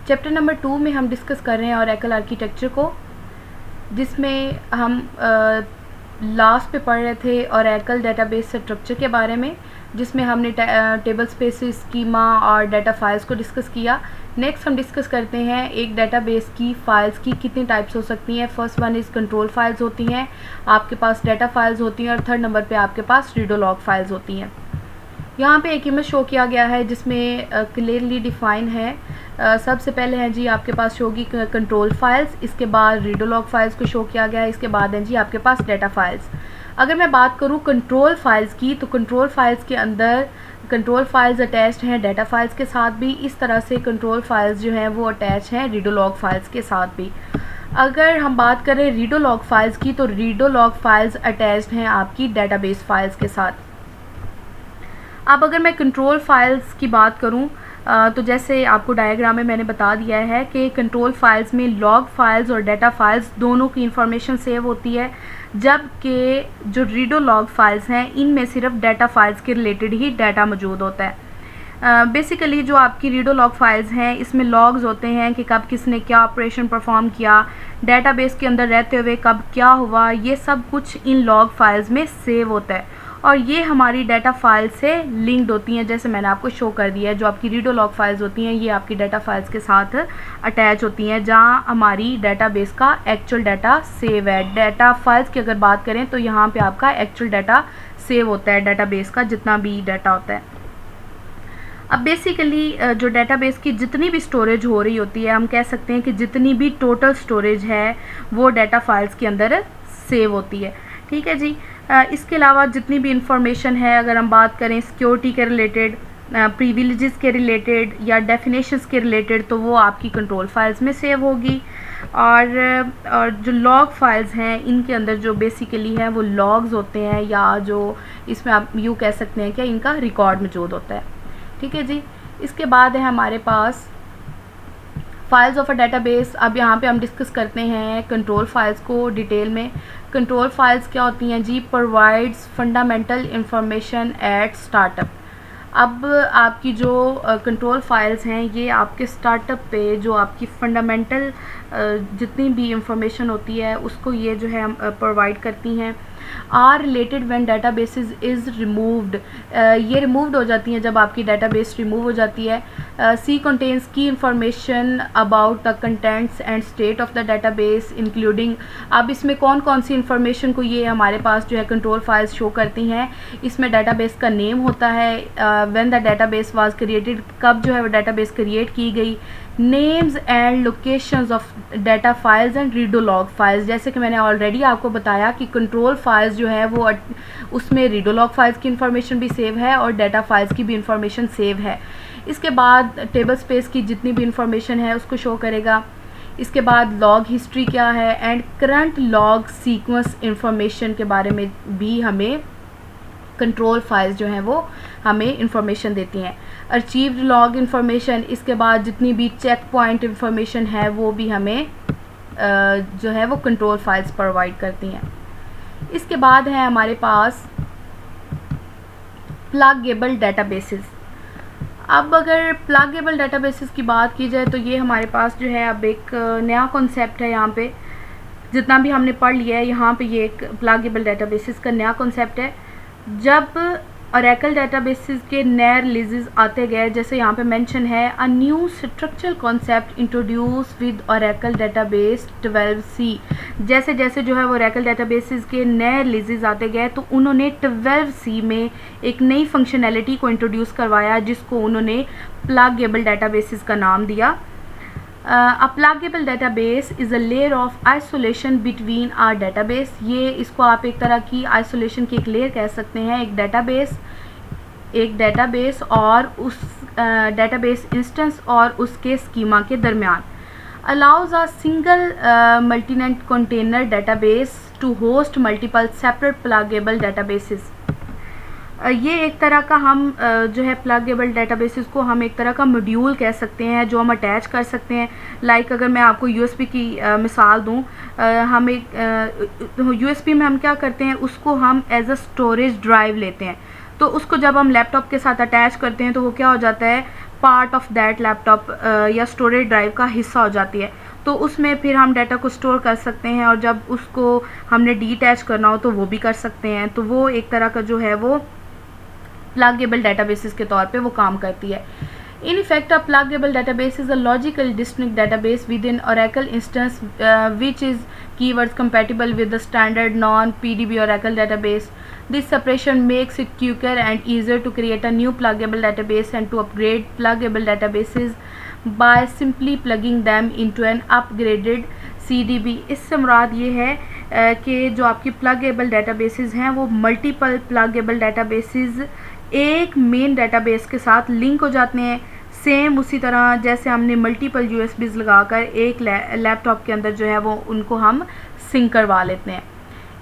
Chapter number 2 में हम discuss कर रहे हैं ओरेकल आर्किटेक्चर को, जिसमें हम लास्ट पे पढ़ रहे थे ओरेकल डेटाबेस स्ट्रक्चर के बारे में, जिसमें हमने टेबल स्पेसेस, स्कीमा और डाटा फाइल्स को डिस्कस किया। नेक्स्ट हम डिस्कस करते हैं एक डेटाबेस की फ़ाइल्स की कितनी टाइप्स हो सकती हैं। First one is control files होती हैं, आपके पास डाटा फाइल्स होती हैं, और थर्ड नंबर पे आपके पास रीडोलॉग फाइल्स होती हैं। यहाँ पे एक इमेज शो किया गया है जिसमें क्लियरली डिफाइन है। सबसे पहले है जी आपके पास शो होगी कंट्रोल फाइल्स, इसके बाद रीडोलॉग फाइल्स को शो किया गया है, इसके बाद है जी आपके पास डाटा फाइल्स। अगर मैं बात करूँ कंट्रोल फाइल्स की, तो कंट्रोल फाइल्स के अंदर कंट्रोल फाइल्स अटैच्ड हैं डाटा फाइल्स के साथ भी, इस तरह से कंट्रोल फाइल्स जो हैं वो अटैच हैं रीडोलॉग फाइल्स के साथ भी। अगर हम बात करें रीडोलॉग फाइल्स की, तो रीडोलॉग फाइल्स अटैच्ड हैं आपकी डाटाबेस फाइल्स के साथ। अब अगर मैं कंट्रोल फाइल्स की बात करूं, तो जैसे आपको डायग्राम में मैंने बता दिया है कि कंट्रोल फाइल्स में लॉग फाइल्स और डाटा फाइल्स दोनों की इंफॉर्मेशन सेव होती है, जबकि जो रीडोलॉग फाइल्स हैं इनमें सिर्फ डाटा फाइल्स के रिलेटेड ही डाटा मौजूद होता है। बेसिकली जो आपकी रीडोलॉग फाइल्स हैं इसमें लॉग्स होते हैं कि कब किसने क्या ऑपरेशन परफॉर्म किया, डेटाबेस के अंदर रहते हुए कब क्या हुआ, ये सब कुछ इन लॉग फाइल्स में सेव होता है, और ये हमारी डाटा फाइल से लिंक्ड होती हैं। जैसे मैंने आपको शो कर दिया है, जो आपकी रीडोलॉग फाइल्स होती हैं ये आपकी डाटा फाइल्स के साथ अटैच होती हैं, जहाँ हमारी डाटाबेस का एक्चुअल डाटा सेव है। डाटा फाइल्स की अगर बात करें तो यहाँ पे आपका एक्चुअल डाटा सेव होता है, डाटाबेस का जितना भी डाटा होता है। अब बेसिकली जो डाटाबेस की जितनी भी स्टोरेज हो रही होती है, हम कह सकते हैं कि जितनी भी टोटल स्टोरेज है वो डाटा फाइल्स के अंदर सेव होती है। ठीक है जी। इसके अलावा जितनी भी इंफॉर्मेशन है, अगर हम बात करें सिक्योरिटी के रिलेटेड, प्रिविलेजेस के रिलेटेड या डेफिनेशंस के रिलेटेड, तो वो आपकी कंट्रोल फाइल्स में सेव होगी। और जो लॉग फाइल्स हैं इनके अंदर जो बेसिकली है वो लॉग्स होते हैं, या जो इसमें आप यूँ कह सकते हैं कि इनका रिकॉर्ड मौजूद होता है। ठीक है जी। इसके बाद है हमारे पास फाइल्स ऑफ अ डेटाबेस। अब यहाँ पे हम डिस्कस करते हैं कंट्रोल फाइल्स को डिटेल में। कंट्रोल फाइल्स क्या होती हैं जी? Provides fundamental information at startup. अब आपकी जो कंट्रोल फाइल्स हैं ये आपके स्टार्टअप पे जो आपकी फंडामेंटल जितनी भी इंफॉर्मेशन होती है उसको ये जो है प्रोवाइड करती हैं। Are related when databases is removed, ये रिमूव्ड हो जाती हैं जब आपकी डेटाबेस रिमूव हो जाती है। सी कंटेन्स की information about the contents and state of the database including. अब इसमें कौन कौन सी इंफॉर्मेशन को ये हमारे पास जो है कंट्रोल फाइल्स शो करती हैं। इसमें डेटाबेस का नेम होता है, when the database was created, कब जो है वो डेटाबेस क्रिएट की गई, names and locations of data files and redo log files. जैसे कि मैंने ऑलरेडी आपको बताया कि कंट्रोल फाइल्स जो है वो उसमें रीडोलॉग फाइल्स की इंफॉर्मेशन भी सेव है और डाटा फाइल्स की भी इंफॉर्मेशन सेव है। इसके बाद टेबल स्पेस की जितनी भी इंफॉर्मेशन है उसको शो करेगा। इसके बाद लॉग हिस्ट्री क्या है and current log sequence information के बारे में भी हमें कंट्रोल फाइल्स जो हैं वो हमें इंफॉर्मेशन देती हैं। अचीव्ड लॉग इंफॉर्मेशन, इसके बाद जितनी भी चेक पॉइंट इंफॉर्मेशन है वो भी हमें जो है वो कंट्रोल फाइल्स प्रोवाइड करती हैं। इसके बाद है हमारे पास प्लगेबल डेटाबेसेस। अब अगर प्लगेबल डेटाबेसेस की बात की जाए तो ये हमारे पास जो है अब एक नया कॉन्सेप्ट है। यहाँ पे जितना भी हमने पढ़ लिया है यहाँ पे ये एक प्लगेबल डेटाबेसेस का नया कॉन्सेप्ट है। जब ओरेकल डेटाबेसेस के नए रिलीजेस आते गए, जैसे यहाँ पे मेंशन है a new structural concept introduce with Oracle database 12C। जैसे जैसे जो है वो ओरेकल डेटाबेसेस के नए रिलीजेस आते गए तो उन्होंने 12C में एक नई फंक्शनैलिटी को इंट्रोड्यूस करवाया जिसको उन्होंने प्लगेबल डेटाबेसेस का नाम दिया। A pluggable database is a layer of isolation between our database। ये इसको आप एक तरह की isolation की एक लेयर कह सकते हैं। एक डेटाबेस और उस डेटाबेस इंस्टेंस और उसके स्कीमा के दरमियान। Allows a single multi-tenant container database to host multiple separate pluggable databases। ये एक तरह का हम जो है प्लगेबल डेटाबेसेस को हम एक तरह का मॉड्यूल कह सकते हैं जो हम अटैच कर सकते हैं। लाइक अगर मैं आपको यूएसबी की मिसाल दूं, हम एक यूएसबी में हम क्या करते हैं, उसको हम एज अ स्टोरेज ड्राइव लेते हैं। तो उसको जब हम लैपटॉप के साथ अटैच करते हैं तो वो क्या हो जाता है, पार्ट ऑफ दैट लैपटॉप या स्टोरेज ड्राइव का हिस्सा हो जाती है। तो उसमें फिर हम डाटा को स्टोर कर सकते हैं और जब उसको हमने डिटैच करना हो तो वो भी कर सकते हैं। तो वो एक तरह का जो है वो प्लगेबल डेटाबेसेस के तौर पे वो काम करती है। In effect, a pluggable database is a logically distinct database within Oracle instance which is keywords compatible with the standard non-PDB Oracle database. This separation makes it quicker and easier to create a new pluggable database and to upgrade pluggable databases by simply plugging them into an upgraded CDB. इससे मुराद ये है कि जो आपकी pluggable databases हैं वो multiple pluggable databases एक main database के साथ लिंक हो जाते हैं। सेम उसी तरह जैसे हमने मल्टीपल USBs लगाकर एक लैपटॉप के अंदर जो है वो उनको हम सिंक करवा लेते हैं।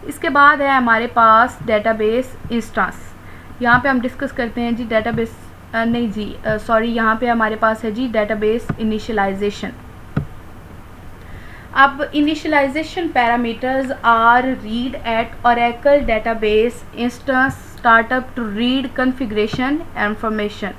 इसके बाद है हमारे पास डेटाबेस इंस्टेंस। यहाँ पे हम डिस्कस करते हैं जी डेटाबेस यहाँ पे हमारे पास है जी डेटाबेस इनिशियलाइजेशन। अब initialization parameters are read at Oracle database instance startup to read configuration information.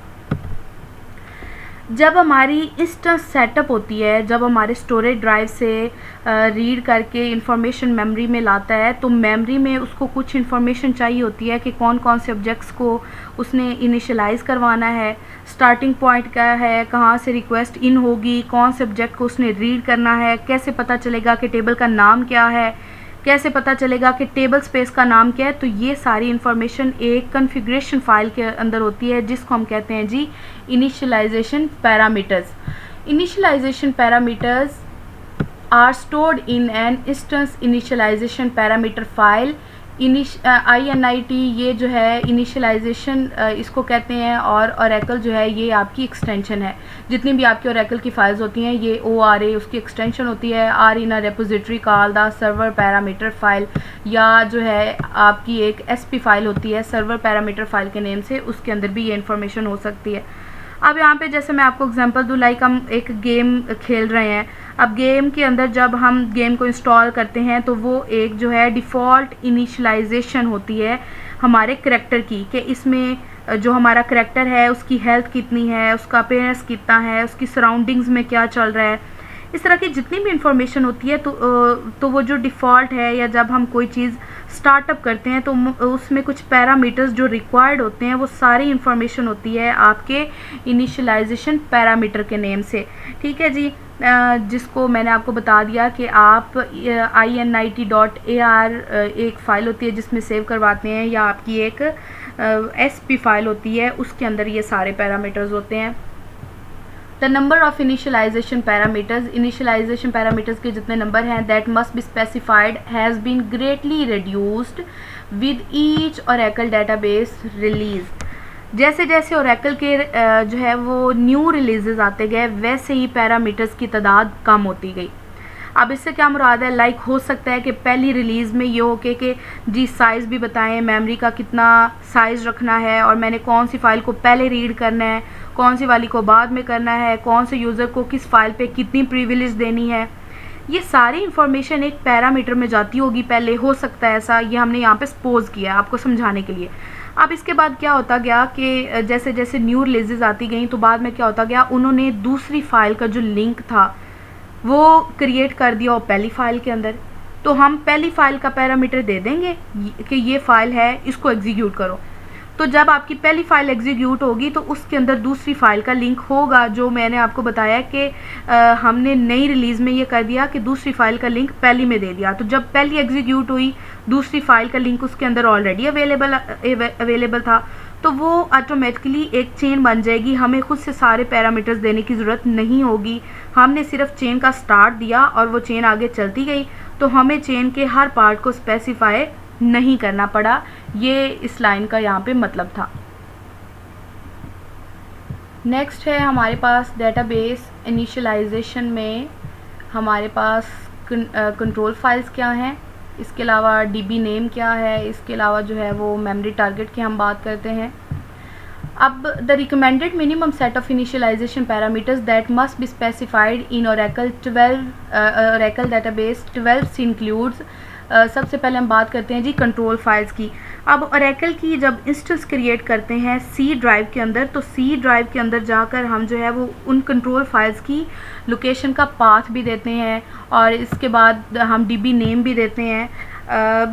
जब हमारी इंस्टेंस सेटअप होती है, जब हमारे स्टोरेज ड्राइव से रीड करके इंफॉर्मेशन मेमोरी में लाता है, तो मेमोरी में उसको कुछ इंफॉर्मेशन चाहिए होती है कि कौन कौन से ऑब्जेक्ट्स को उसने इनिशियलाइज करवाना है, स्टार्टिंग पॉइंट क्या है, कहाँ से रिक्वेस्ट इन होगी, कौन से ऑब्जेक्ट को उसने रीड करना है, कैसे पता चलेगा कि टेबल का नाम क्या है, कैसे पता चलेगा कि टेबल स्पेस का नाम क्या है। तो ये सारी इन्फॉर्मेशन एक कॉन्फ़िगरेशन फाइल के अंदर होती है जिसको हम कहते हैं जी initialization parameters. Initialization parameters are stored in an instance initialization parameter file. INIT ये जो है इनिशियलाइजेशन इसको कहते हैं और ओरेकल जो है ये आपकी एक्सटेंशन है। जितनी भी आपकी ओरेकल की फाइल्स होती हैं ये ORA उसकी एक्सटेंशन होती है। Are in a repository called the server parameter file, या जो है आपकी एक SP फाइल होती है सर्वर पैरामीटर फाइल के नेम से, उसके अंदर भी ये इन्फॉर्मेशन हो सकती है। अब यहाँ पे जैसे मैं आपको एग्जांपल दूँ, लाइक हम एक गेम खेल रहे हैं। अब गेम के अंदर जब हम गेम को इंस्टॉल करते हैं तो वो एक जो है डिफ़ॉल्ट इनिशियलाइजेशन होती है हमारे करैक्टर की, कि इसमें जो हमारा करैक्टर है उसकी हेल्थ कितनी है, उसका अपीयरेंस कितना है, उसकी सराउंडिंग्स में क्या चल रहा है, इस तरह की जितनी भी इंफॉर्मेशन होती है तो वो जो डिफ़ॉल्ट है, या जब हम कोई चीज़ स्टार्टअप करते हैं तो उसमें कुछ पैरामीटर्स जो रिक्वायर्ड होते हैं वो सारी इंफॉर्मेशन होती है आपके इनिशियलाइजेशन पैरामीटर के नेम से। ठीक है जी, जिसको मैंने आपको बता दिया कि आप INIT.AR एक फ़ाइल होती है जिसमें सेव करवाते हैं, या आपकी एक SP फाइल होती है उसके अंदर ये सारे पैरामीटर्स होते हैं। The number of initialization parameters के जितने नंबर हैं that must be specified has been greatly reduced with each Oracle database release. जैसे जैसे ओरेकल के जो है वो न्यू रिलीजेस आते गए वैसे ही पैरामीटर्स की तादाद कम होती गई। अब इससे क्या मुराद है, लाइक हो सकता है कि पहली रिलीज़ में ये हो कि जी साइज़ भी बताएं, मेमोरी का कितना साइज़ रखना है, और मैंने कौन सी फ़ाइल को पहले रीड करना है, कौन सी वाली को बाद में करना है, कौन से यूज़र को किस फाइल पे कितनी प्रिविलेज देनी है। ये सारी इन्फॉर्मेशन एक पैरामीटर में जाती होगी पहले, हो सकता है ऐसा, ये हमने यहाँ पे सपोज किया आपको समझाने के लिए। अब इसके बाद क्या होता गया कि जैसे जैसे न्यू रिलीजेस आती गई तो बाद में क्या होता गया, उन्होंने दूसरी फाइल का जो लिंक था वो क्रिएट कर दिया और पहली फ़ाइल के अंदर। तो हम पहली फ़ाइल का पैरामीटर दे देंगे कि ये फ़ाइल है, इसको एग्जीक्यूट करो। तो जब आपकी पहली फ़ाइल एग्जीक्यूट होगी तो उसके अंदर दूसरी फ़ाइल का लिंक होगा, जो मैंने आपको बताया कि हमने नई रिलीज़ में ये कर दिया कि दूसरी फ़ाइल का लिंक पहली में दे दिया। तो जब पहली एग्जीक्यूट हुई दूसरी फ़ाइल का लिंक उसके अंदर ऑलरेडी अवेलेबल था, तो वो ऑटोमेटिकली एक चेन बन जाएगी। हमें खुद से सारे पैरामीटर्स देने की ज़रूरत नहीं होगी, हमने सिर्फ चेन का स्टार्ट दिया और वो चेन आगे चलती गई, तो हमें चेन के हर पार्ट को स्पेसिफाई नहीं करना पड़ा। ये इस लाइन का यहाँ पे मतलब था। नेक्स्ट है हमारे पास डेटाबेस इनिशियलाइजेशन में हमारे पास कंट्रोल फाइल्स क्या हैं, इसके अलावा DB नेम क्या है, इसके अलावा जो है वो मेमोरी टारगेट की हम बात करते हैं। अब the recommended minimum set of initialization parameters that must be specified in Oracle 12 Oracle database 12 includes सबसे पहले हम बात करते हैं जी कंट्रोल फाइल्स की। अब ओरेकल की जब इंस्टेंस क्रिएट करते हैं सी ड्राइव के अंदर, तो सी ड्राइव के अंदर जाकर हम जो है वो उन कंट्रोल फाइल्स की लोकेशन का पाथ भी देते हैं और इसके बाद हम डीबी नेम भी देते हैं।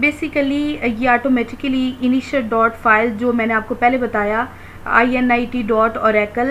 बेसिकली ये ऑटोमेटिकली इनिशियल डॉट फाइल जो मैंने आपको पहले बताया init.oracle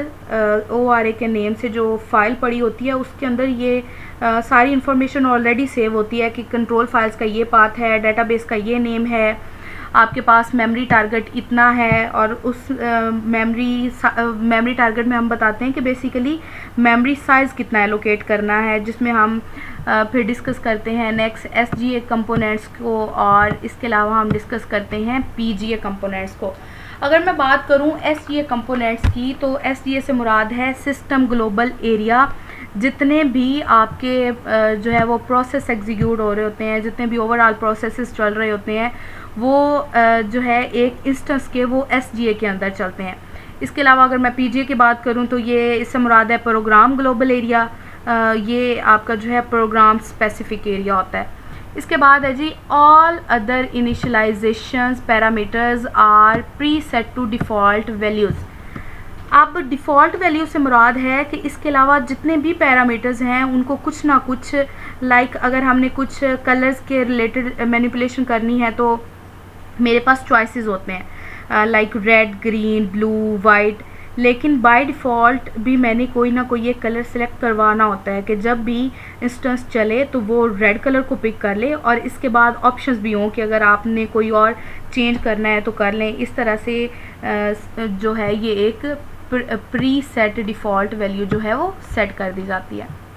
ORA के नेम से जो फाइल पड़ी होती है उसके अंदर ये सारी इन्फॉर्मेशन ऑलरेडी सेव होती है कि कंट्रोल फाइल्स का ये पाथ है, डेटाबेस का ये नेम है, आपके पास मेमोरी टारगेट इतना है और उस मेमोरी टारगेट में हम बताते हैं कि बेसिकली मेमोरी साइज़ कितना एलोकेट करना है, जिसमें हम फिर डिस्कस करते हैं नेक्स्ट SGA कंपोनेंट्स को और इसके अलावा हम डिस्कस करते हैं PGA कंपोनेंट्स को। अगर मैं बात करूं SGA कंपोनेंट्स की तो SGA से मुराद है सिस्टम ग्लोबल एरिया। जितने भी आपके जो है वो प्रोसेस एग्जीक्यूट हो रहे होते हैं, जितने भी ओवरऑल प्रोसेसेस चल रहे होते हैं वो जो है एक इंस्टेंस के वो SGA के अंदर चलते हैं। इसके अलावा अगर मैं PGA की बात करूं तो ये इससे मुराद है प्रोग्राम ग्लोबल एरिया, ये आपका जो है प्रोग्राम स्पेसिफिक एरिया होता है। इसके बाद है जी all other initializations parameters are preset to default values. अब डिफ़ॉल्ट वैल्यू से मुराद है कि इसके अलावा जितने भी पैरामीटर्स हैं उनको कुछ ना कुछ लाइक अगर हमने कुछ कलर्स के रिलेटेड मैनिपुलेशन करनी है तो मेरे पास चॉइसेस होते हैं like red, green, blue, white, लेकिन बाय डिफ़ॉल्ट भी मैंने कोई ना कोई एक कलर सेलेक्ट करवाना होता है कि जब भी इंस्टेंस चले तो वो रेड कलर को पिक कर ले और इसके बाद ऑप्शंस भी हों कि अगर आपने कोई और चेंज करना है तो कर लें। इस तरह से जो है ये एक प्री सेट डिफ़ॉल्ट वैल्यू जो है वो सेट कर दी जाती है।